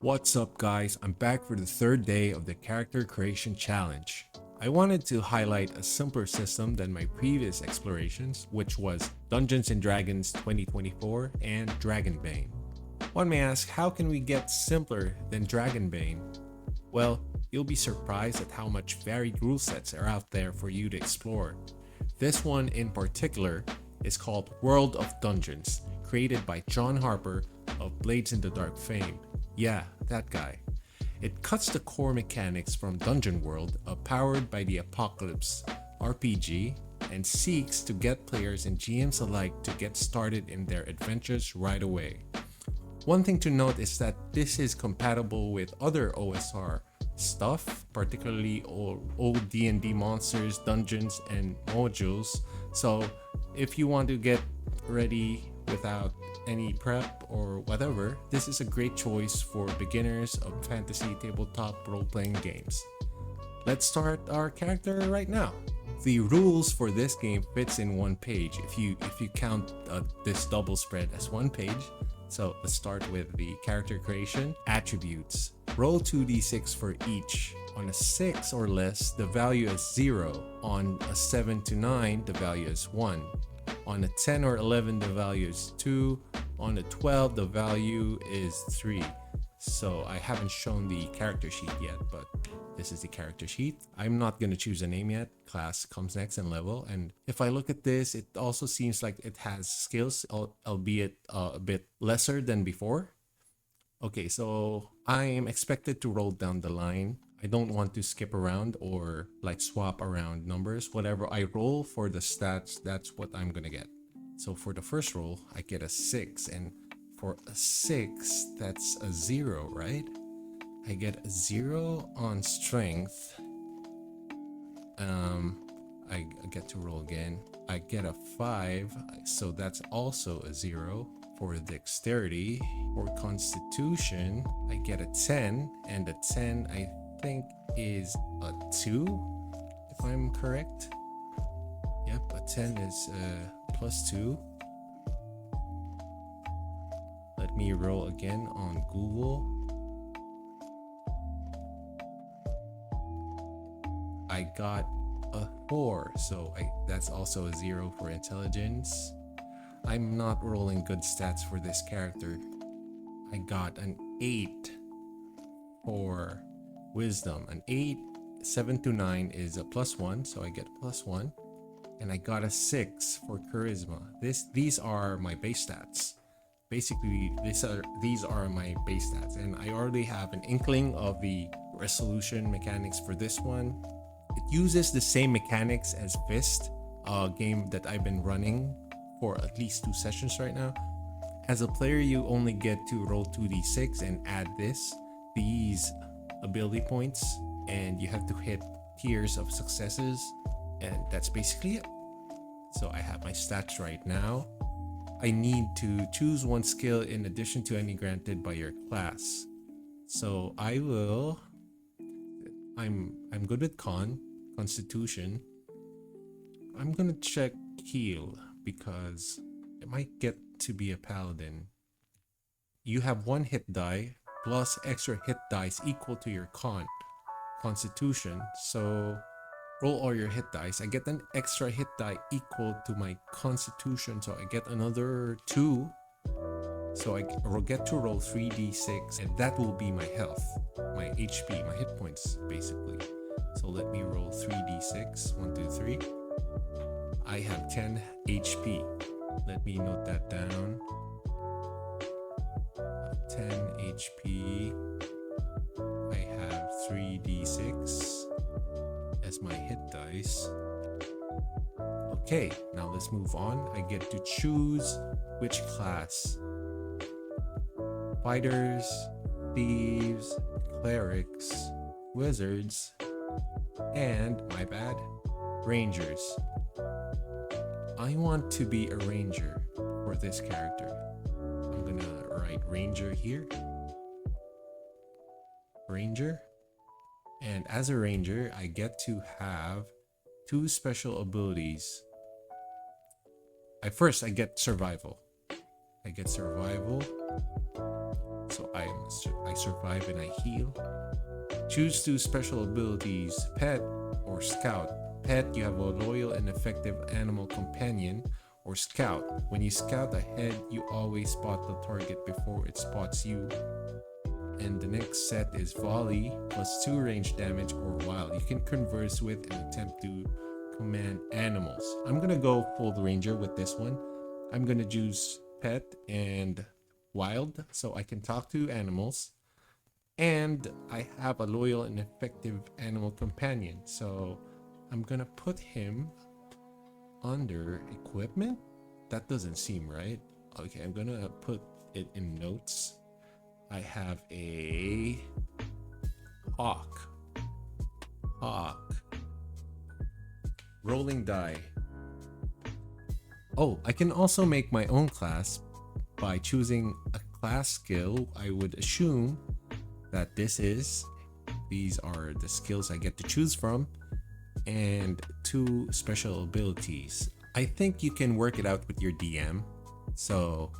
What's up guys, I'm back for the third day of the character creation challenge. I wanted to highlight a simpler system than my previous explorations, which was Dungeons & Dragons 2024 and Dragonbane. One may ask, how can we get simpler than Dragonbane? Well, you'll be surprised at how much varied rule sets are out there for you to explore. This one in particular is called World of Dungeons, created by John Harper of Blades in the Dark fame. Yeah, that guy. It cuts the core mechanics from Dungeon World, powered by the Apocalypse RPG, and seeks to get players and GMs alike to get started in their adventures right away. One thing to note is that this is compatible with other OSR stuff, particularly old D&D monsters, dungeons, and modules. So if you want to get ready without any prep or whatever, this is a great choice for beginners of fantasy tabletop role-playing games. Let's start our character right now. The rules for this game fits in one page if you count this double spread as one page. So let's start with the character creation. Attributes. Roll 2d6 for each. On a 6 or less, the value is 0. On a 7 to 9, the value is 1. On a 10 or 11, the value is 2. On a 12, the value is 3. So I haven't shown the character sheet yet, but this is the character sheet. I'm not going to choose a name yet. Class comes next in level. And if I look at this, it also seems like it has skills, albeit a bit lesser than before. Okay, so I am expected to roll down the line. I don't want to skip around or like swap around numbers. Whatever I roll for the stats, that's what I'm gonna get. So for the first roll, I get a 6, and for a 6, that's a 0, right? I get a 0 on strength. I get to roll again. I get a 5, so that's also a 0. For dexterity or constitution, I get a 10, and a 10 I think is a 2, if I'm correct. Yep, a 10 is plus 2. Let me roll again on Google. I got a 4, so that's also a 0 for intelligence. I'm not rolling good stats for this character. I got an 8 for wisdom. An 8, 7 to 9 is a plus 1, so I get plus 1. And I got a 6 for charisma. These are my base stats. Basically, these are my base stats, and I already have an inkling of the resolution mechanics for this one. It uses the same mechanics as Fist, a game that I've been running for at least 2 sessions right now. As a player, you only get to roll 2d6 and add these ability points, and you have to hit tiers of successes, and that's basically it. So I have my stats right now. I need to choose one skill in addition to any granted by your class. So I'm good with constitution. I'm gonna check heal because it might get to be a paladin. You have 1 hit die plus extra hit dice equal to your constitution. So roll all your hit dice. I get an extra hit die equal to my constitution, so I get another 2. So I get to roll 3d6, and that will be my health, my HP, my hit points, basically. So let me roll 3d6. 1, 2, 3. I have 10 HP. Let me note that down. 10 HP. I have 3d6 as my hit dice. Okay, now let's move on. I get to choose which class. Fighters, thieves, clerics, wizards, and, my bad, rangers. I want to be a ranger for this character. I'm gonna write ranger here. Ranger. And as a ranger, I get to have 2 special abilities. I get survival. I get survival. So I survive and I heal. Choose two special abilities, Pet or Scout. Pet, you have a loyal and effective animal companion. Or Scout, when you scout ahead, you always spot the target before it spots you. And the next set is Volley, +2 range damage, or Wild. You can converse with and attempt to command animals. I'm gonna go full ranger with this one. I'm gonna choose Pet and Wild so I can talk to animals. And I have a loyal and effective animal companion, so I'm gonna put him under equipment. That doesn't seem right. Okay, I'm gonna put it in notes. I have a hawk. Rolling die. Oh, I can also make my own class by choosing a class skill. I would assume that these are the skills I get to choose from, and 2 special abilities. I think you can work it out with your DM. So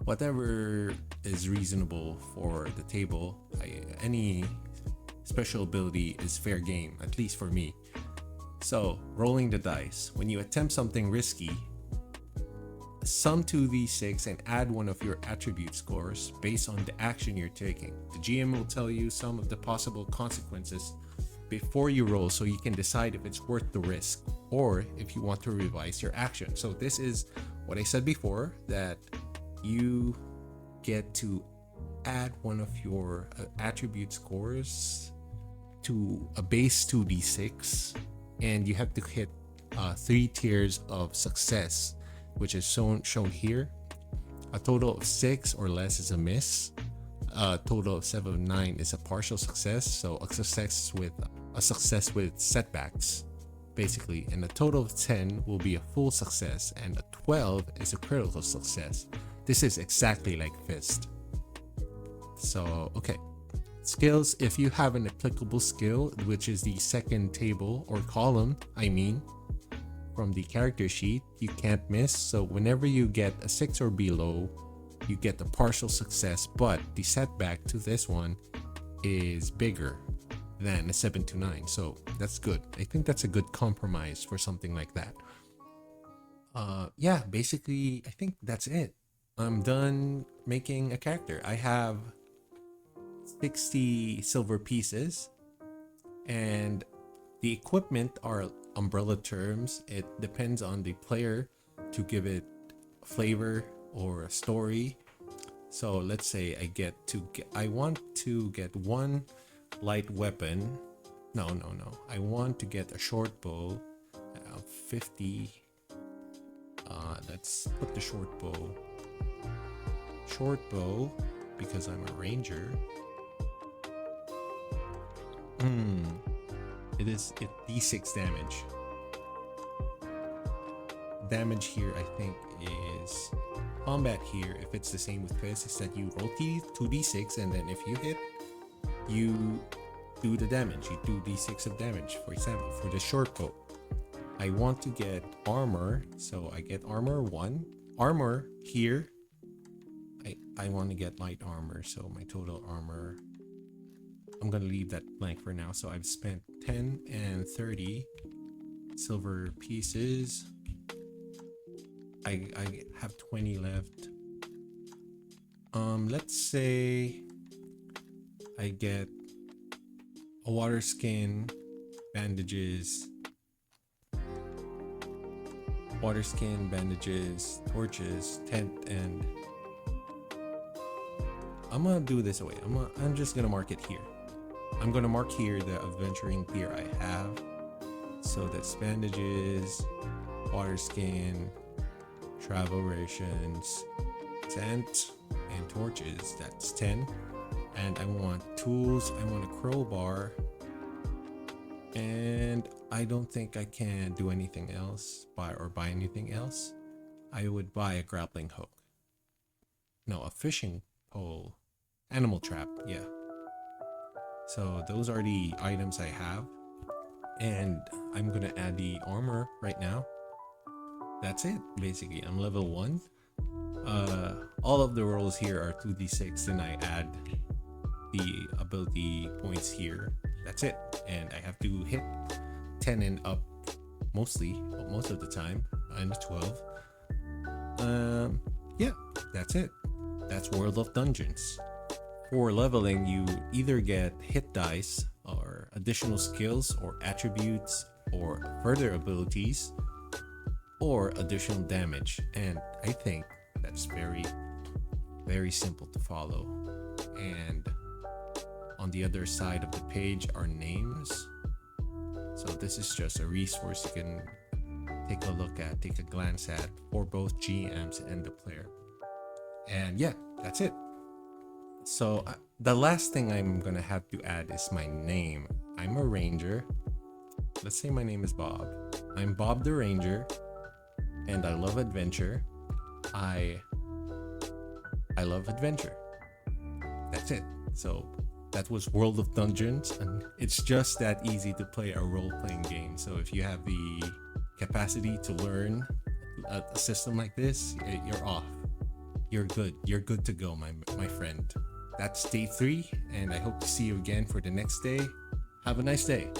whatever is reasonable for the table, any special ability is fair game, at least for me. So rolling the dice. When you attempt something risky, sum 2d6 and add one of your attribute scores based on the action you're taking. The GM will tell you some of the possible consequences before you roll, so you can decide if it's worth the risk or if you want to revise your action. So this is what I said before, that you get to add one of your attribute scores to a base 2d6, and you have to hit 3 tiers of success, which is shown here. A total of 6 or less is a miss. A total of 7 or 9 is a partial success, so a success with setbacks, basically. And a total of 10 will be a full success, and a 12 is a critical success. This is exactly like Fist. So, okay. Skills, if you have an applicable skill, which is the second table or column, from the character sheet, you can't miss. So whenever you get a 6 or below, you get a partial success, but the setback to this one is bigger than a 7 to 9. So that's good. I think that's a good compromise for something like that. Yeah, basically, I think that's it. I'm done making a character. I have 60 silver pieces, and the equipment are umbrella terms. It depends on the player to give it flavor or a story. So let's say I want to get 1 light weapon. No. I want to get a short bow, 50. Let's put the short bow because I'm a ranger. It d6 damage. Damage here, I think, is combat here. If it's the same with Fist, is that you roll 2d6, and then if you hit, you do the damage. You do d6 of damage. For example, for the short bow, I want to get armor, so I get armor 1. Armor here, I want to get light armor, so my total armor, I'm gonna leave that blank for now. So I've spent 10 and 30 silver pieces. I have 20 left. Let's say I get a water skin, bandages, torches, tent, and I'm gonna do this away. I'm just gonna mark it here. I'm gonna mark here the adventuring gear I have. So that's bandages, water skin, travel rations, tent, and torches. That's 10. And I want tools. I want a crowbar. And I don't think I can do anything else, buy anything else. I would buy a grappling hook. No, a fishing pole. Animal trap, yeah. So those are the items I have. And I'm gonna add the armor right now. That's it, basically. I'm level 1. all of the rolls here are 2d6, then I add the ability points here. That's it. And I have to hit 10 and up most of the time, and 12. Yeah, that's it. That's World of Dungeons. For leveling, you either get hit dice or additional skills or attributes or further abilities or additional damage. And I think that's very, very simple to follow. And on the other side of the page are names. So this is just a resource you can take a look at, take a glance at for both GMs and the player. And yeah, that's it. So the last thing I'm gonna have to add is my name. I'm a ranger. Let's say my name is Bob. I'm Bob the Ranger, and I love adventure. I love adventure. That's it. So that was World of Dungeons, and it's just that easy to play a role-playing game. So if you have the capacity to learn a system like this, you're off. You're good. You're good to go, my friend. That's day 3, and I hope to see you again for the next day. Have a nice day.